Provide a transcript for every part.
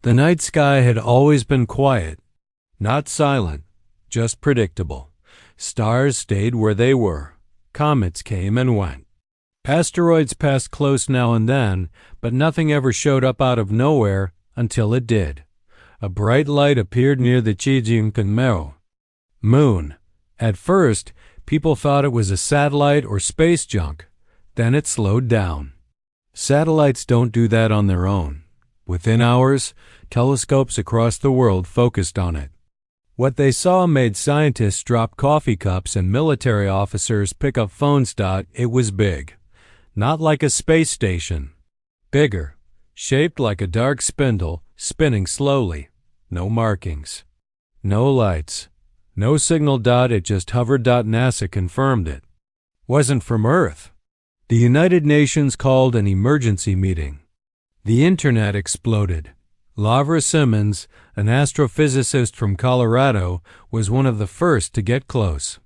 The night sky had always been quiet, not silent, just predictable. Stars stayed where they were. Comets came and went. Asteroids passed close now and then, but nothing ever showed up out of nowhere until it did. A bright light appeared near the Chijinkanmeo moon. At first, people thought it was a satellite or space junk. Then it slowed down. Satellites don't do that on their own. Within hours, telescopes across the world focused on it. What they saw made scientists drop coffee cups and military officers pick up phones. It was big. Not like a space station. Bigger. Shaped like a dark spindle, spinning slowly. No markings. No lights. No signal. It just hovered. NASA confirmed it. Wasn't from Earth. The United Nations called an emergency meeting. The internet exploded. Lavra Simmons, an astrophysicist from Colorado, was one of the first to get close.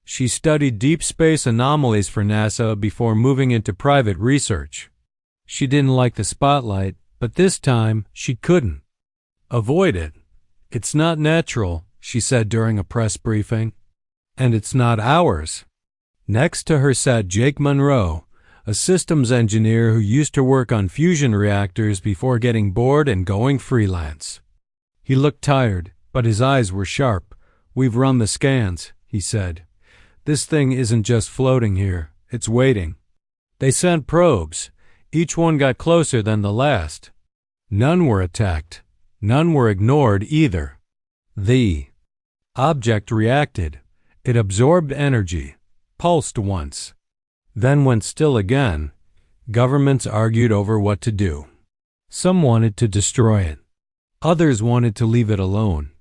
She studied deep space anomalies for NASA before moving into private research. She didn't like the spotlight, but this time she couldn't avoid it. It's not natural, she said during a press briefing. And it's not ours. Next to her sat Jake Monroe, a systems engineer who used to work on fusion reactors before getting bored and going freelance. He looked tired, but his eyes were sharp. "We've run the scans," he said. "This thing isn't just floating here, it's waiting." They sent probes. Each one got closer than the last. None were attacked. None were ignored either. The object reacted. It absorbed energy, pulsed once, then went still again. Governments argued over what to do. Some wanted to destroy it. Others wanted to leave it alone.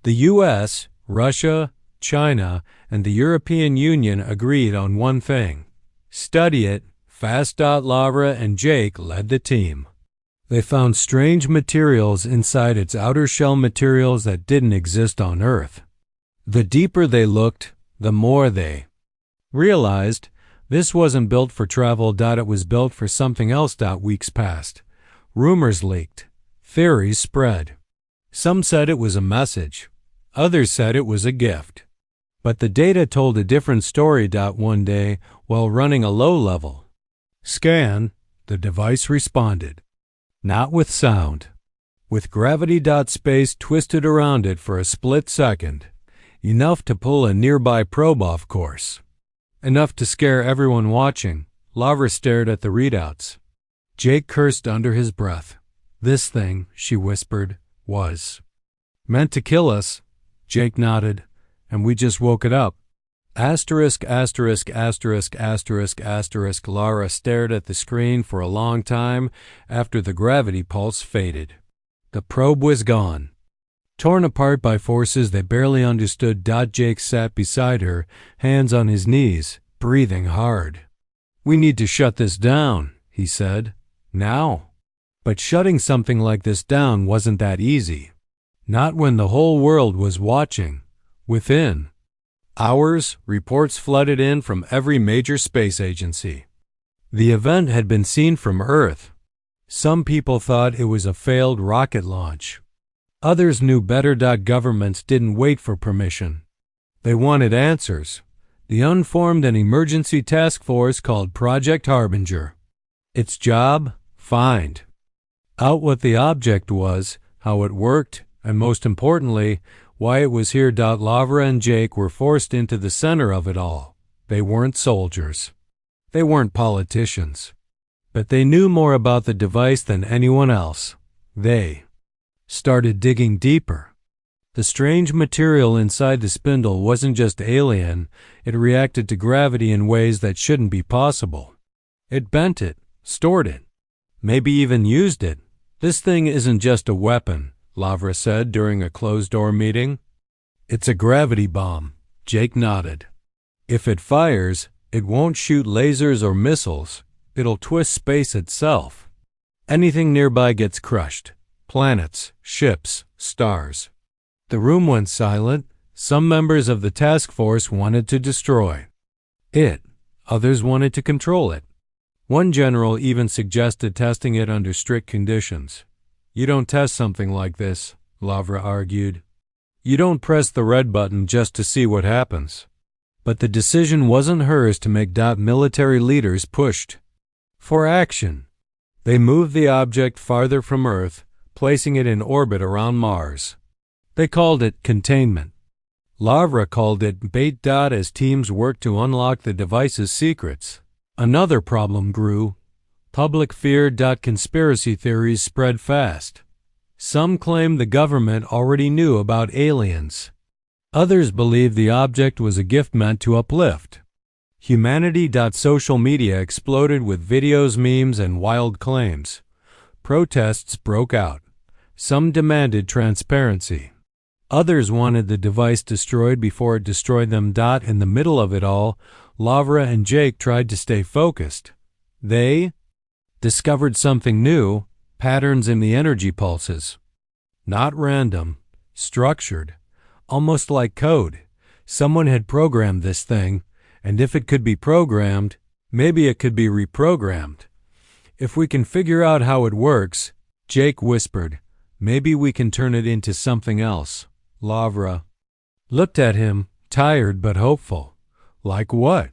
The U.S., Russia, China, and the European Union agreed on one thing: study it fast. Lavra and Jake led the team. They found strange materials inside its outer shell, materials that didn't exist on Earth. The deeper they looked, the more they realized this wasn't built for travel. It was built for something else. Weeks passed. Rumors leaked. Theories spread. Some said it was a message. Others said it was a gift. But the data told a different story. One day, while running a low-level scan, the device responded. Not with sound. With gravity. Space twisted around it for a split second. Enough to pull a nearby probe off course. Enough to scare everyone watching. Lavra stared at the readouts. Jake cursed under his breath. "This thing," she whispered, "was meant to kill us." Jake nodded. "And we just woke it up." Asterisk, asterisk, asterisk, asterisk, asterisk. Lara stared at the screen for a long time after the gravity pulse faded. The probe was gone. Torn apart by forces they barely understood. Jake sat beside her, hands on his knees, breathing hard. "We need to shut this down," he said. "Now." But shutting something like this down wasn't that easy. Not when the whole world was watching. Within hours, reports flooded in from every major space agency. The event had been seen from Earth. Some people thought it was a failed rocket launch. Others knew better. Governments didn't wait for permission. They wanted answers. The unformed an emergency task force called Project Harbinger. Its job? Find out what the object was, how it worked, and most importantly, why it was here. Lavra and Jake were forced into the center of it all. They weren't soldiers. They weren't politicians. But they knew more about the device than anyone else. They started digging deeper. The strange material inside the spindle wasn't just alien, it reacted to gravity in ways that shouldn't be possible. It bent it, stored it, maybe even used it. "This thing isn't just a weapon," Lavra said during a closed-door meeting. "It's a gravity bomb." Jake nodded. "If it fires, it won't shoot lasers or missiles. It'll twist space itself. Anything nearby gets crushed. Planets, ships, stars." The room went silent. Some members of the task force wanted to destroy it. Others wanted to control it. One general even suggested testing it under strict conditions. You don't test something like this, Lavra argued. You don't press the red button just to see what happens. But the decision wasn't hers to make. Military leaders pushed for action. They moved the object farther from Earth, placing it in orbit around Mars. They called it containment. Lavra called it bait. As teams worked to unlock the device's secrets, another problem grew. Public fear. Conspiracy theories spread fast. Some claimed the government already knew about aliens. Others believed the object was a gift meant to uplift humanity. Social media exploded with videos, memes, and wild claims. Protests broke out. Some demanded transparency. Others wanted the device destroyed before it destroyed them. In the middle of it all, Lavra and Jake tried to stay focused. They discovered something new, patterns in the energy pulses. Not random, structured, almost like code. Someone had programmed this thing, and if it could be programmed, maybe it could be reprogrammed. If we can figure out how it works, Jake whispered, maybe we can turn it into something else. Lavra looked at him, tired but hopeful. Like what?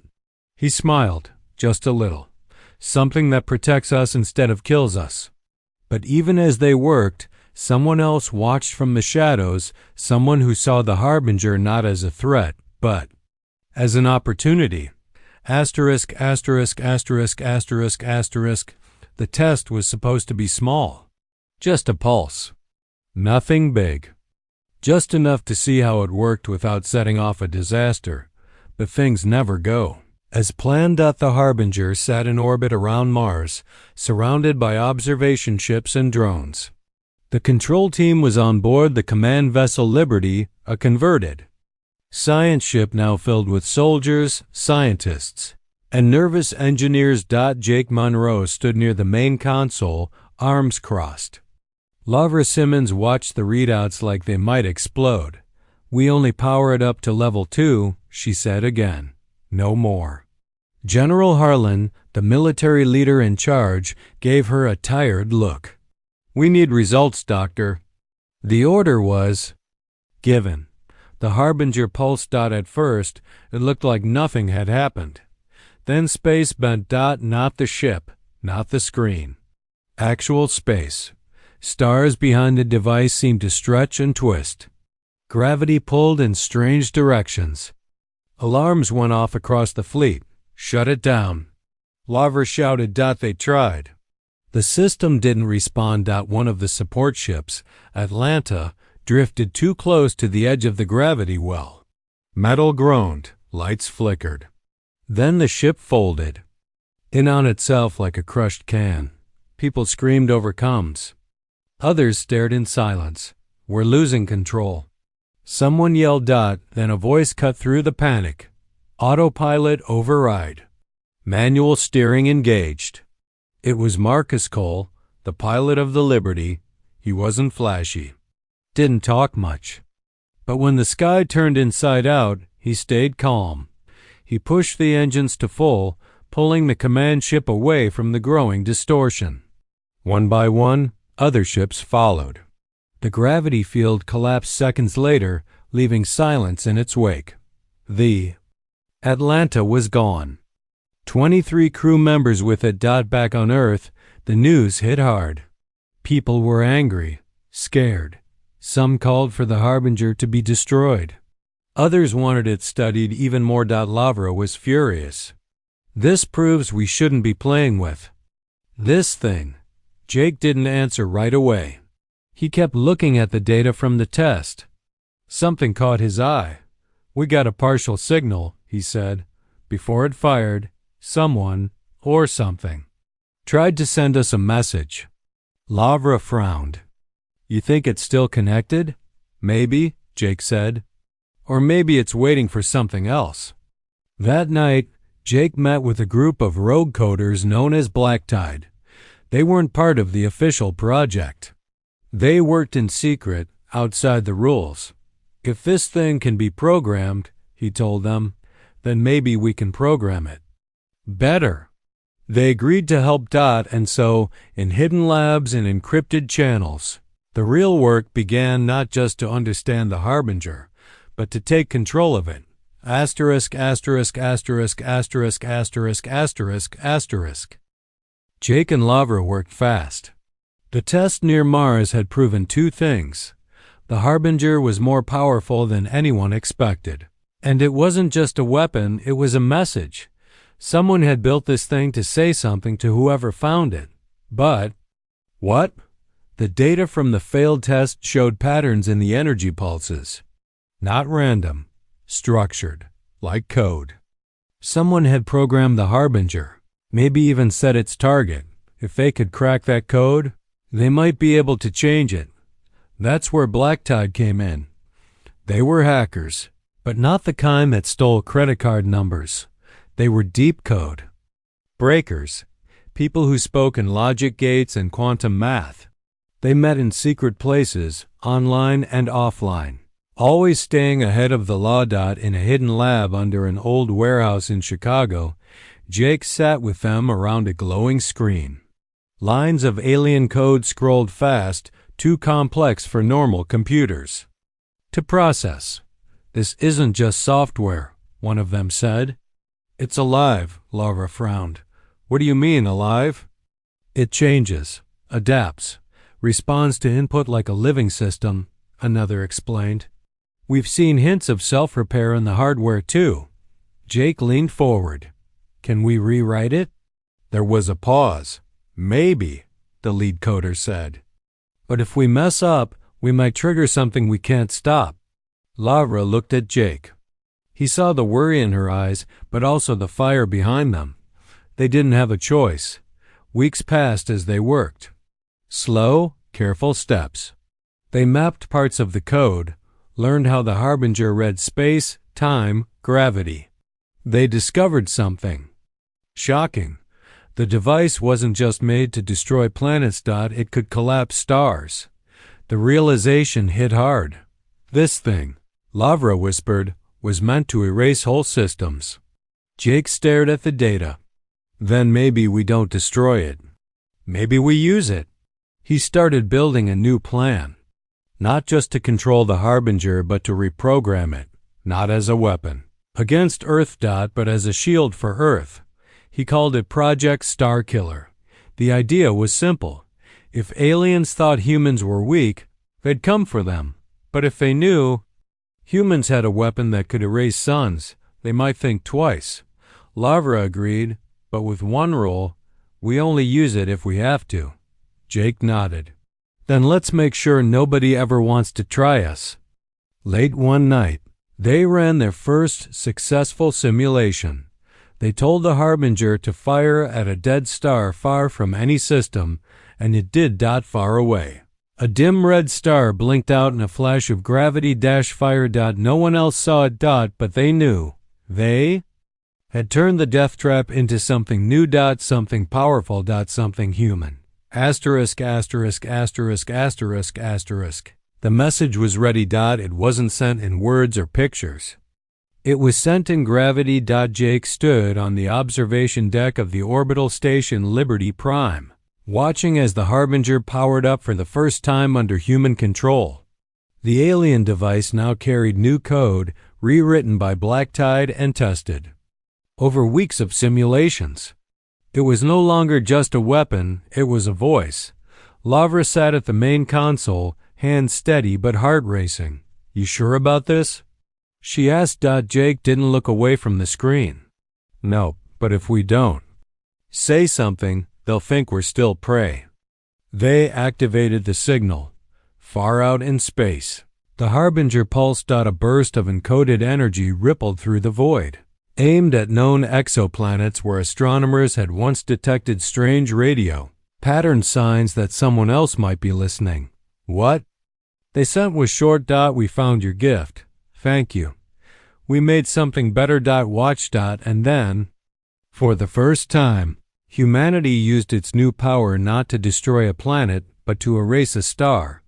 He smiled, just a little. Something that protects us instead of kills us. But even as they worked, someone else watched from the shadows, someone who saw the Harbinger not as a threat, but as an opportunity. Asterisk, asterisk, asterisk, asterisk, asterisk. The test was supposed to be small. Just a pulse. Nothing big. Just enough to see how it worked without setting off a disaster. But things never go as planned. The Harbinger sat in orbit around Mars, surrounded by observation ships and drones. The control team was on board the command vessel Liberty, a converted science ship now filled with soldiers, scientists, and nervous engineers. Jake Monroe stood near the main console, arms crossed. Lavra Simmons watched the readouts like they might explode. We only power it up to level 2, she said again. No more. General Harlan, the military leader in charge, gave her a tired look. We need results, Doctor. The order was given. The Harbinger pulsed. At first, it looked like nothing had happened. Then space bent. Not the ship, not the screen. Actual space. Stars behind the device seemed to stretch and twist. Gravity pulled in strange directions. Alarms went off across the fleet. Shut it down. Lavra shouted. They tried. The system didn't respond. One of the support ships, Atlanta, drifted too close to the edge of the gravity well. Metal groaned. Lights flickered. Then the ship folded in on itself like a crushed can. People screamed over comms. Others stared in silence. We're losing control. Someone yelled. Then a voice cut through the panic. Autopilot override. Manual steering engaged. It was Marcus Cole, the pilot of the Liberty. He wasn't flashy. Didn't talk much. But when the sky turned inside out, he stayed calm. He pushed the engines to full, pulling the command ship away from the growing distortion. One by one, other ships followed. The gravity field collapsed seconds later, leaving silence in its wake. The Atlanta was gone. 23 crew members with it. Back on Earth, the news hit hard. People were angry, scared. Some called for the Harbinger to be destroyed. Others wanted it studied even more. Lavra was furious. This proves we shouldn't be playing with this thing. Jake didn't answer right away. He kept looking at the data from the test. Something caught his eye. We got a partial signal, he said. Before it fired, someone, or something, tried to send us a message. Lavra frowned. You think it's still connected? Maybe, Jake said. Or maybe it's waiting for something else. That night, Jake met with a group of rogue coders known as Black Tide. They weren't part of the official project. They worked in secret, outside the rules. If this thing can be programmed, he told them, then maybe we can program it better. They agreed to help Dot, and so, in hidden labs and encrypted channels, the real work began, not just to understand the Harbinger, but to take control of it. Asterisk, asterisk, asterisk, asterisk, asterisk, asterisk, asterisk. Jake and Lavra worked fast. The test near Mars had proven two things. The Harbinger was more powerful than anyone expected. And it wasn't just a weapon, it was a message. Someone had built this thing to say something to whoever found it. But, what? The data from the failed test showed patterns in the energy pulses. Not random, structured, like code. Someone had programmed the Harbinger, maybe even set its target. If they could crack that code, they might be able to change it. That's where Black Tide came in. They were hackers, but not the kind that stole credit card numbers. They were deep code breakers, people who spoke in logic gates and quantum math. They met in secret places, online and offline, always staying ahead of the law. In a hidden lab under an old warehouse in Chicago, Jake sat with them around a glowing screen. Lines of alien code scrolled fast, too complex for normal computers to process. This isn't just software, one of them said. It's alive, Lavra frowned. What do you mean, alive? It changes, adapts, responds to input like a living system, another explained. We've seen hints of self-repair in the hardware too. Jake leaned forward. Can we rewrite it? There was a pause. Maybe, the lead coder said. But if we mess up, we might trigger something we can't stop. Lavra looked at Jake. He saw the worry in her eyes, but also the fire behind them. They didn't have a choice. Weeks passed as they worked. Slow, careful steps. They mapped parts of the code, learned how the Harbinger read space, time, gravity. They discovered something shocking. The device wasn't just made to destroy planets. It could collapse stars. The realization hit hard. This thing, Lavra whispered, was meant to erase whole systems. Jake stared at the data. Then maybe we don't destroy it. Maybe we use it. He started building a new plan. Not just to control the Harbinger, but to reprogram it, not as a weapon against Earth. But as a shield for Earth. He called it Project Starkiller. The idea was simple. If aliens thought humans were weak, they'd come for them. But if they knew humans had a weapon that could erase suns, they might think twice. Lavra agreed, but with one rule: we only use it if we have to. Jake nodded. Then let's make sure nobody ever wants to try us. Late one night, they ran their first successful simulation. They told the Harbinger to fire at a dead star far from any system, and it did. Far away. A dim red star blinked out in a flash of gravity-fire. No one else saw it. But they knew. They had turned the death trap into something new. Something powerful. Something human. Asterisk, asterisk, asterisk, asterisk, asterisk. The message was ready. It wasn't sent in words or pictures. It was sent in gravity. Jake stood on the observation deck of the orbital station Liberty Prime, watching as the Harbinger powered up for the first time under human control. The alien device now carried new code, rewritten by Black Tide and tested over weeks of simulations. It was no longer just a weapon, it was a voice. Lavra sat at the main console, hands steady but heart racing. You sure about this? She asked. Jake didn't look away from the screen. No, but if we don't say something, they'll think we're still prey. They activated the signal. Far out in space, the Harbinger pulsed. A burst of encoded energy rippled through the void, aimed at known exoplanets where astronomers had once detected strange radio pattern signs that someone else might be listening. What? They sent was short. We found your gift. Thank you. We made something better. Watch. And then, for the first time, humanity used its new power not to destroy a planet, but to erase a star.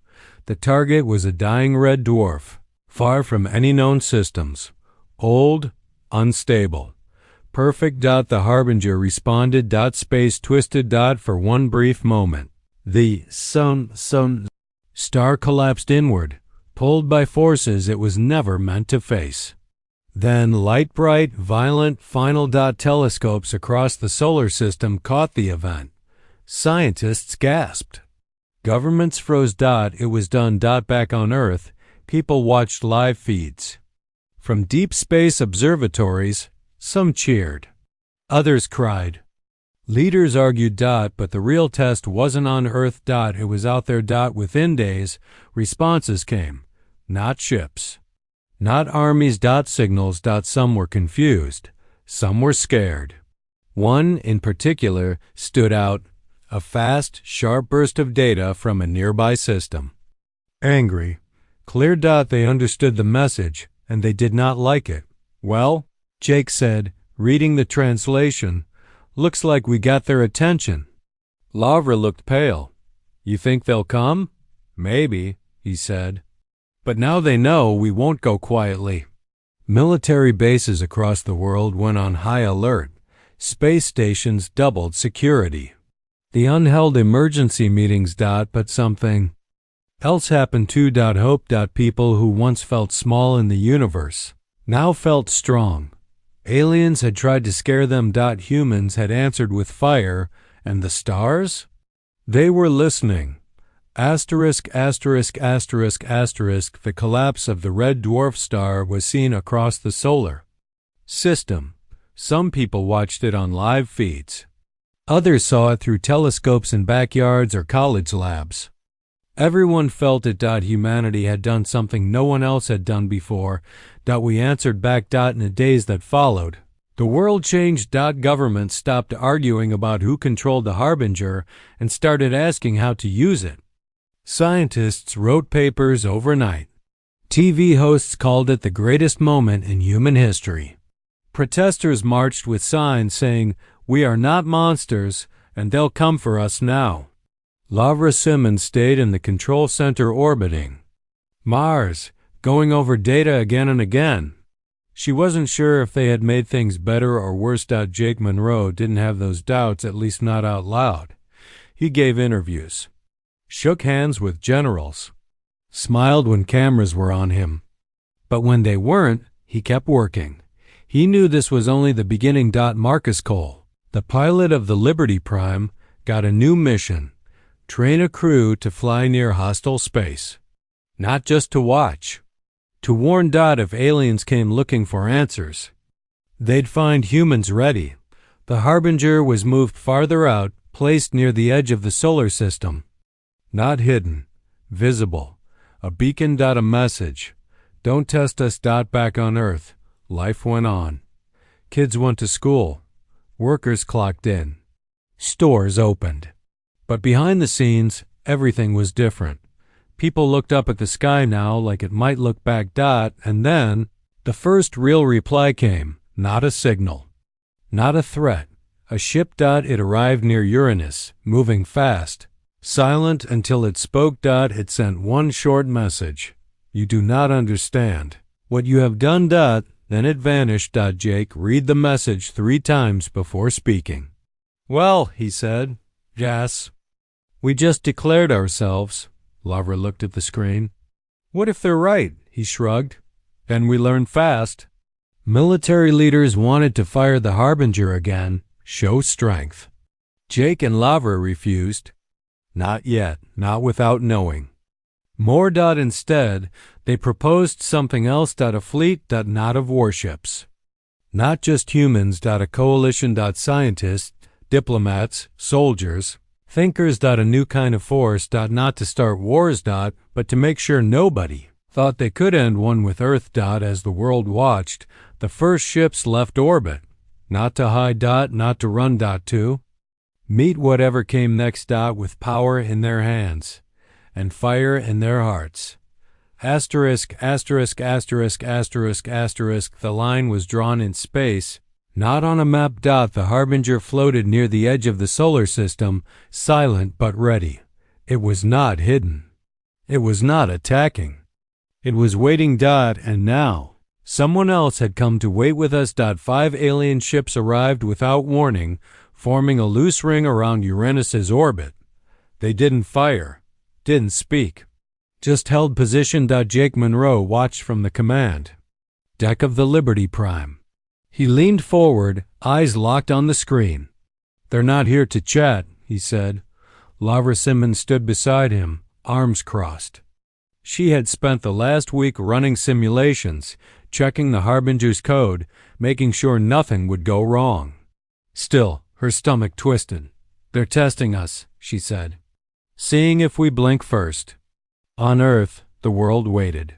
The target was a dying red dwarf, far from any known systems. Old, unstable. Perfect. The Harbinger responded. Space twisted. For one brief moment. The star collapsed inward, pulled by forces it was never meant to face. Then light bright, violent, final. Telescopes across the solar system caught the event. Scientists gasped. Governments froze. It was done. Back on Earth, people watched live feeds. From deep space observatories, some cheered. Others cried. Leaders argued. But the real test wasn't on Earth. It was out there. Within days, responses came. Not ships. Not armies. Signals. Some were confused. Some were scared. One, in particular, stood out. A fast, sharp burst of data from a nearby system. Angry. Clear. They understood the message, and they did not like it. Well, Jake said, reading the translation, looks like we got their attention. Lavra looked pale. You think they'll come? Maybe, he said. But now they know we won't go quietly. Military bases across the world went on high alert. Space stations doubled security. The unheld emergency meetings. But something else happened too. Hope. People who once felt small in the universe now felt strong. Aliens had tried to scare them. Humans had answered with fire, and the stars? They were listening. Asterisk. The collapse of the red dwarf star was seen across the solar system. Some people watched it on live feeds. Others saw it through telescopes in backyards or college labs. Everyone felt it. Humanity had done something no one else had done before. We answered back. In the days that followed, the world changed. Governments stopped arguing about who controlled the Harbinger and started asking how to use it. Scientists wrote papers overnight. TV hosts called it the greatest moment in human history. Protesters marched with signs saying, "We are not monsters, and they'll come for us now." Lavra Simmons stayed in the control center orbiting Mars, going over data again and again. She wasn't sure if they had made things better or worse. Jake Monroe didn't have those doubts, at least not out loud. He gave interviews, shook hands with generals, smiled when cameras were on him. But when they weren't, he kept working. He knew this was only the beginning. Marcus Cole, the pilot of the Liberty Prime, got a new mission: train a crew to fly near hostile space. Not just to watch. To warn. If aliens came looking for answers, they'd find humans ready. The Harbinger was moved farther out, placed near the edge of the solar system. Not hidden, visible. A beacon. A message: don't test us. Back on Earth, life went on. Kids went to school. Workers clocked in. Stores opened. But behind the scenes, everything was different. People looked up at the sky now like it might look back. And then, the first real reply came. Not a signal. Not a threat. A ship. It arrived near Uranus, moving fast. Silent until it spoke. It sent one short message: you do not understand what you have done. Then it vanished. Jake read the message 3 times before speaking. Well, he said. Yes. We just declared ourselves. Lavra looked at the screen. What if they're right? He shrugged. Then we learn fast. Military leaders wanted to fire the Harbinger again, show strength. Jake and Lavra refused. Not yet, not without knowing. More. Instead, they proposed something else. A fleet. Not of warships. Not just humans. A coalition. Scientists, diplomats, soldiers, thinkers. A new kind of force. Not to start wars. But to make sure nobody thought they could end one with Earth. As the world watched, the first ships left orbit. Not to hide. Not to run. To meet whatever came next. With power in their hands and fire in their hearts. Asterisk. The line was drawn in space, not on a map. The Harbinger floated near the edge of the solar system, silent but ready. It was not hidden. It was not attacking. It was waiting. And now, Someone else had come to wait with us. 5 alien ships arrived without warning, forming a loose ring around Uranus's orbit. They didn't fire, didn't speak, just held position. Jake Monroe watched from the command deck of the Liberty Prime. He leaned forward, eyes locked on the screen. "They're not here to chat," he said. Lavra Simmons stood beside him, arms crossed. She had spent the last week running simulations, checking the Harbinger's code, making sure nothing would go wrong. Still, her stomach twisted. "They're testing us," she said. "Seeing if we blink first." On Earth, the world waited.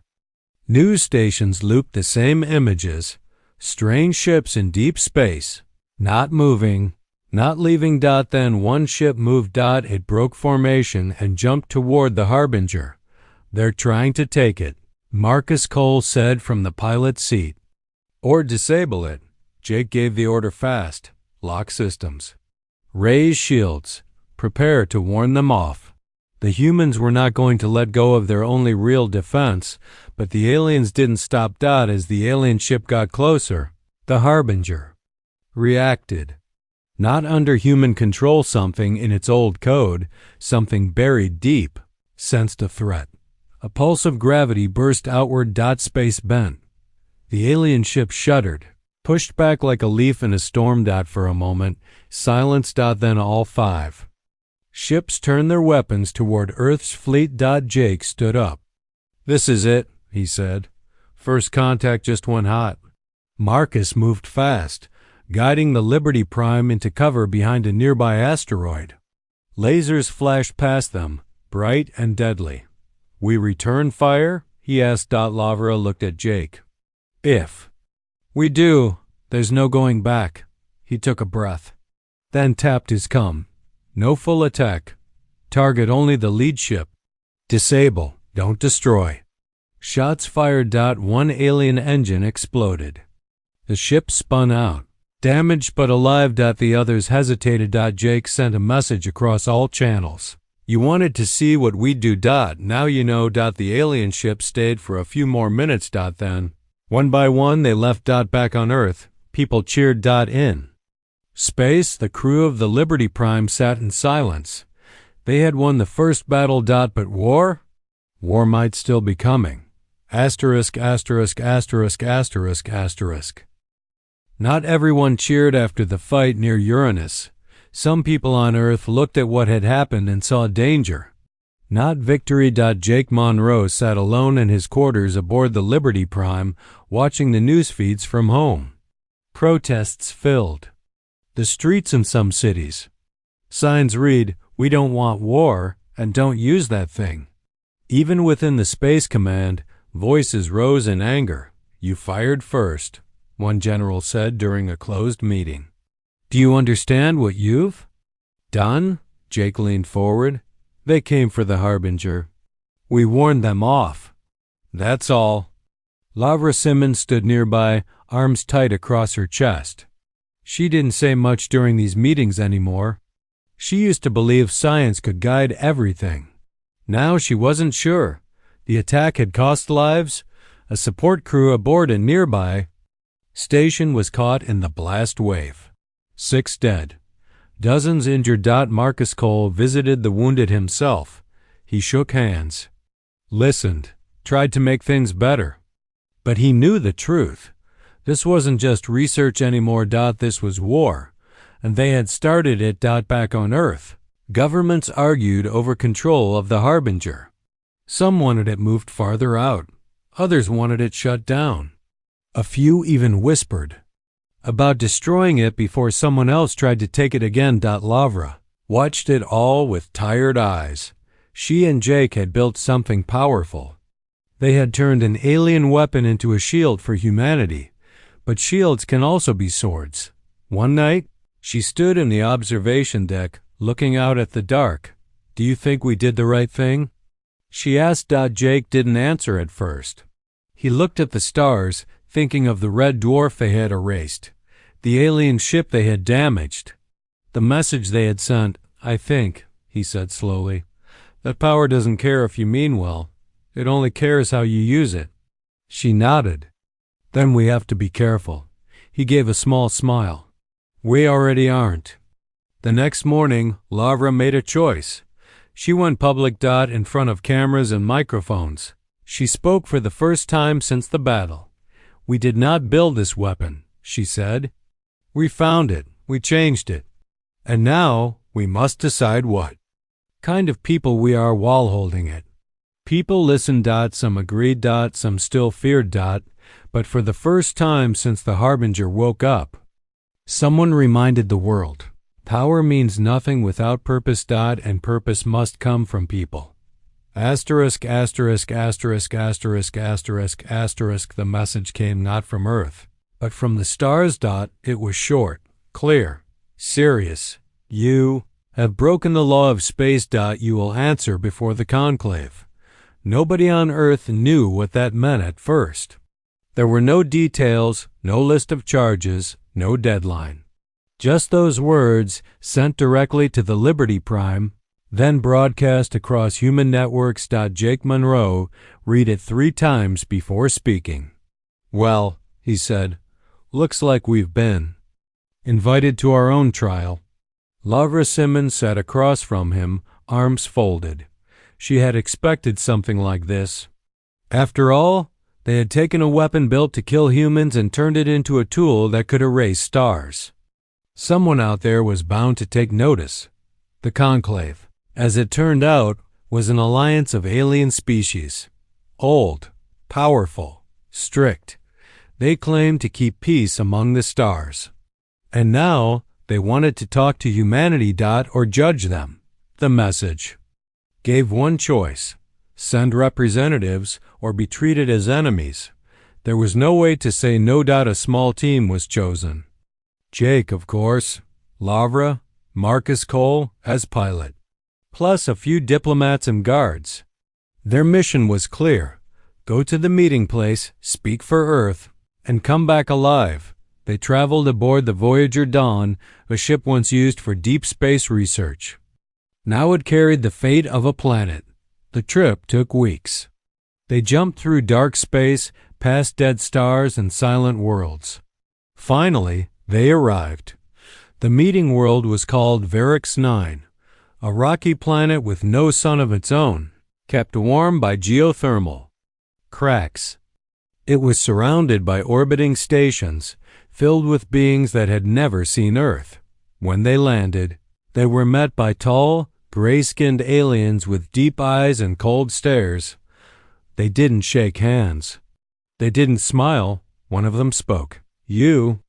News stations looped the same images. Strange ships in deep space, not moving, not leaving. Then one ship moved. It broke formation and jumped toward the Harbinger. "They're trying to take it," Marcus Cole said from the pilot's seat. "Or disable it." Jake gave the order fast. "Lock systems. Raise shields. Prepare to warn them off." The humans were not going to let go of their only real defense, but the aliens didn't stop. As the alien ship got closer, the Harbinger reacted. Not under human control. Something in its old code, something buried deep, sensed a threat. A pulse of gravity burst outward. Space bent. The alien ship shuddered, pushed back like a leaf in a storm. For a moment, silence. Then all 5 ships turned their weapons toward Earth's fleet. Jake stood up. "This is it," he said. "First contact just went hot." Marcus moved fast, guiding the Liberty Prime into cover behind a nearby asteroid. Lasers flashed past them, bright and deadly. "We return fire?" he asked. Lavra looked at Jake. "If we do, there's no going back." He took a breath, then tapped his cum. "No full attack. Target only the lead ship. Disable, don't destroy." Shots fired. One alien engine exploded. The ship spun out, damaged but alive. The others hesitated. Jake sent a message across all channels. "You wanted to see what we'd do. Now you know. The alien ship stayed for a few more minutes. Then, one by one, they left. Back on Earth, people cheered. In space, the crew of the Liberty Prime sat in silence. They had won the first battle. But war? War might still be coming. Asterisk, asterisk, asterisk, asterisk, asterisk. Not everyone cheered after the fight near Uranus. Some people on Earth looked at what had happened and saw danger. Not victory. Jake Monroe sat alone in his quarters aboard the Liberty Prime, watching the news feeds from home. Protests filled the streets in some cities. Signs read, "We don't want war, and don't use that thing." Even within the Space Command, voices rose in anger. "You fired first," one general said during a closed meeting. "Do you understand what you've done?" Jake leaned forward. "They came for the Harbinger. We warned them off. That's all." Lavra Simmons stood nearby, arms tight across her chest. She didn't say much during these meetings anymore. She used to believe science could guide everything. Now she wasn't sure. The attack had cost lives. A support crew aboard a nearby station was caught in the blast wave. 6 dead. Dozens injured. Marcus Cole visited the wounded himself. He shook hands, listened, tried to make things better. But he knew the truth. This wasn't just research anymore. This was war, and they had started it. Back on Earth, governments argued over control of the Harbinger. Some wanted it moved farther out. Others wanted it shut down. A few even whispered about destroying it before someone else tried to take it again. Lavra watched it all with tired eyes. She and Jake had built something powerful. They had turned an alien weapon into a shield for humanity. But shields can also be swords. One night, she stood in the observation deck, looking out at the dark. "Do you think we did the right thing?" she asked. Jake didn't answer at first. He looked at the stars, thinking of the red dwarf they had erased, the alien ship they had damaged, the message they had sent. "I think," he said slowly, "that power doesn't care if you mean well. It only cares how you use it." She nodded. Then we have to be careful. He gave a small smile. We already aren't. The next morning, Lavra made a choice. She went public. In front of cameras and microphones. She spoke for the first time since the battle. We did not build this weapon, she said. We found it. We changed it. And now we must decide what kind of people we are while holding it. People listened. Some agreed. Some still feared. But for the first time since the Harbinger woke up, someone reminded the world. Power means nothing without purpose. And purpose must come from people. Asterisk, asterisk, asterisk, asterisk, asterisk, asterisk. The message came not from Earth, but from the stars. It was short, clear, serious. You have broken the law of space. You will answer before the conclave. Nobody on Earth knew what that meant at first. There were no details, no list of charges, no deadline. Just those words sent directly to the Liberty Prime, then broadcast across human networks. Jake Monroe read it 3 times before speaking. Well, he said, looks like we've been invited to our own trial. Lavra Simmons sat across from him, arms folded. She had expected something like this. After all, they had taken a weapon built to kill humans and turned it into a tool that could erase stars. Someone out there was bound to take notice. The Conclave, as it turned out, was an alliance of alien species. Old, powerful, strict. They claimed to keep peace among the stars. And now they wanted to talk to humanity. Or judge them. The message gave one choice: send representatives or be treated as enemies. There was no way to say no. A small team was chosen. Jake, of course, Lavra, Marcus Cole as pilot, plus a few diplomats and guards. Their mission was clear: go to the meeting place, speak for Earth, and come back alive. They traveled aboard the Voyager Dawn, a ship once used for deep space research. Now it carried the fate of a planet. The trip took weeks. They jumped through dark space, past dead stars and silent worlds. Finally, they arrived. The meeting world was called Varix 9, a rocky planet with no sun of its own, kept warm by geothermal cracks. It was surrounded by orbiting stations, filled with beings that had never seen Earth. When they landed, they were met by tall, gray-skinned aliens with deep eyes and cold stares. They didn't shake hands. They didn't smile. One of them spoke. You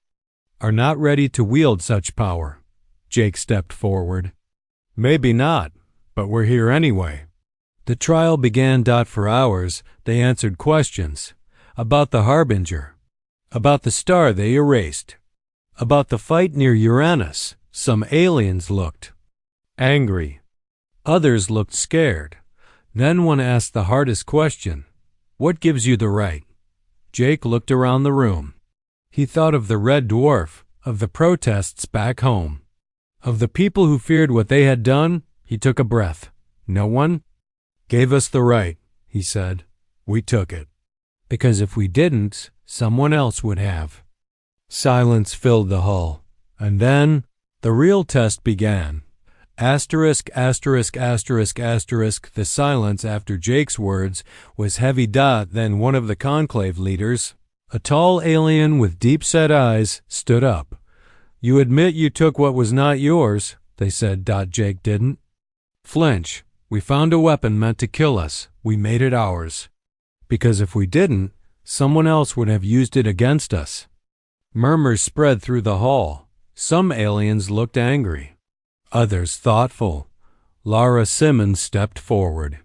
are not ready to wield such power. Jake stepped forward. Maybe not, but we're here anyway. The trial began. For hours, they answered questions about the Harbinger, about the star they erased, about the fight near Uranus. Some aliens looked angry. Others looked scared. Then one asked the hardest question: what gives you the right? Jake looked around the room. He thought of the Red Dwarf, of the protests back home, of the people who feared what they had done. He took a breath. No one gave us the right, he said. We took it. Because if we didn't, someone else would have. Silence filled the hull. And then the real test began. Asterisk, asterisk, asterisk, asterisk. The silence after Jake's words was heavy. Then one of the conclave leaders, a tall alien with deep-set eyes, stood up. You admit you took what was not yours, they said. Jake didn't flinch. We found a weapon meant to kill us. We made it ours. Because if we didn't, someone else would have used it against us. Murmurs spread through the hall. Some aliens looked angry, others thoughtful. Lavra Simmons stepped forward.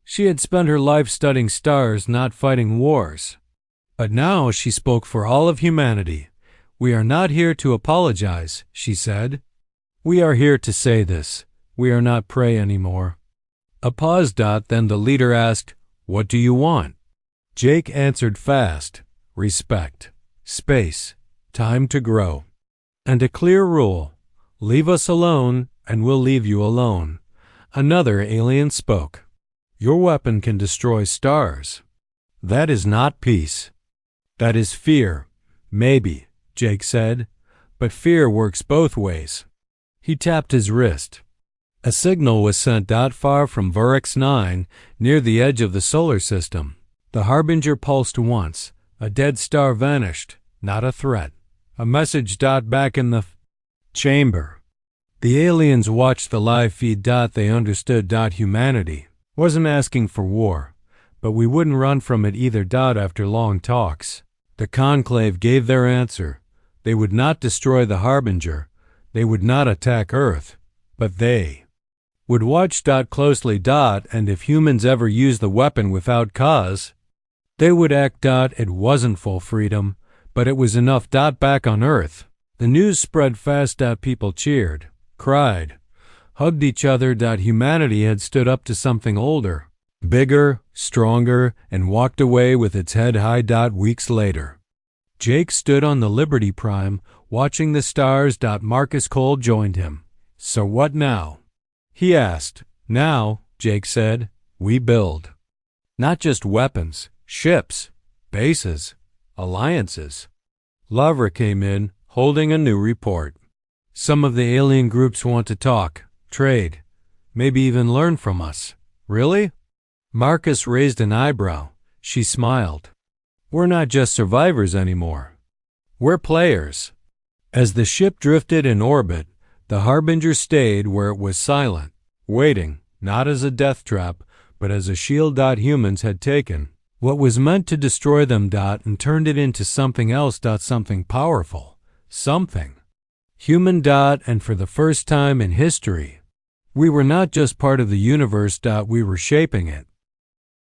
She had spent her life studying stars, not fighting wars. But now she spoke for all of humanity. We are not here to apologize, she said. We are here to say this. We are not prey anymore. A pause. Then the leader asked, what do you want? Jake answered fast. Respect. Space. Time to grow. And a clear rule. Leave us alone, and we'll leave you alone. Another alien spoke. Your weapon can destroy stars. That is not peace. That is fear. Maybe, Jake said. But fear works both ways. He tapped his wrist. A signal was sent far from Vurix 9, near the edge of the solar system. The Harbinger pulsed once. A dead star vanished. Not a threat. A message back in the chamber. The aliens watched the live feed. They understood humanity wasn't asking for war, but we wouldn't run from it either. After long talks, the Conclave gave their answer. They would not destroy the Harbinger. They would not attack Earth, but they would watch closely. And if humans ever used the weapon without cause, they would act. It wasn't full freedom, but it was enough. Back on Earth, the news spread fast. People cheered, cried, hugged each other. Humanity had stood up to something older, bigger, stronger, and walked away with its head high. Weeks later, Jake stood on the Liberty Prime, watching the stars. Marcus Cole joined him. So what now? He asked. Now, Jake said, we build. Not just weapons, ships, bases, alliances. Lavra came in, holding a new report. Some of the alien groups want to talk, trade, maybe even learn from us. Really? Marcus raised an eyebrow. She smiled. We're not just survivors anymore. We're players. As the ship drifted in orbit, the Harbinger stayed where it was silent, waiting, not as a death trap, but as a shield. Humans had taken what was meant to destroy them. And turned it into something else. Something powerful. Something human. And for the first time in history, we were not just part of the universe. We were shaping it.